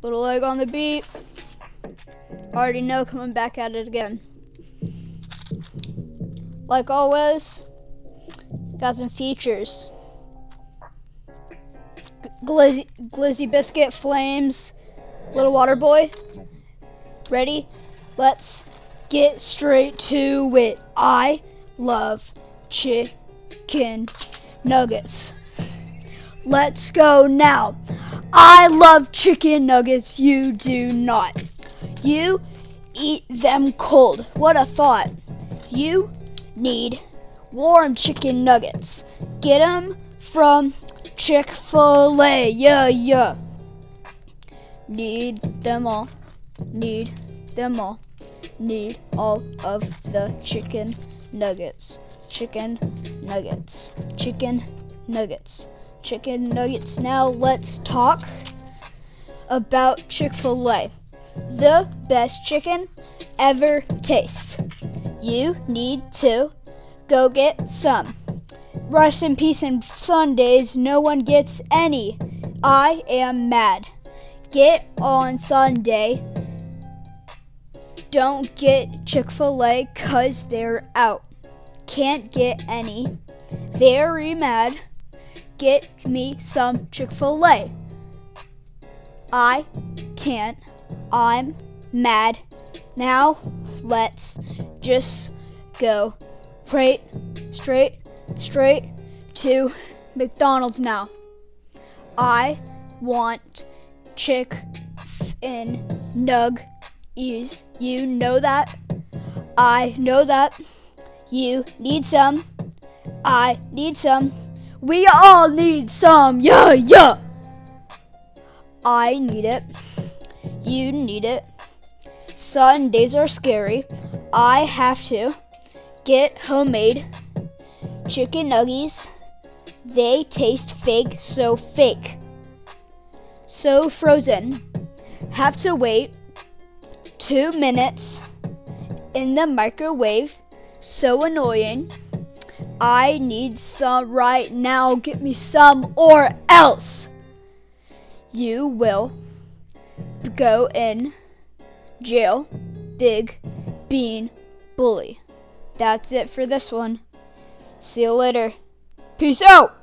Little leg on the beat. Already know, coming back at it again. Like always, got some features. Glizzy Biscuit, Flames, Little Water Boy. Ready? Let's get straight to it. I love chicken nuggets. Let's go now. I love chicken nuggets. You do not. You eat them cold. What a thought. You need warm chicken nuggets. Get them from Chick-fil-A. Yeah. Need them all. Need them all. Need all of the chicken nuggets. Chicken nuggets. Chicken nuggets. Chicken nuggets. Now let's talk about Chick-fil-A. The best chicken ever taste. You need to go get some. Rest in peace and Sundays, no one gets any. I am mad. Get on Sunday. Don't get Chick-fil-A 'cause they're out. Can't get any. Very mad. Get me some Chick-fil-A. I can't. I'm mad. Now let's just go straight to McDonald's now. I want chicken nuggies. You know that. I know that. You need some. I need some. We all need some. Yeah. I need it. You need it. Sundays are scary. I have to get homemade chicken nuggies. They taste fake, so fake. So frozen. Have to wait 2 minutes in the microwave. So annoying. I need some right now. Get me some or else you will go in jail. Big Bean Bully. That's it for this one. See you later. Peace out.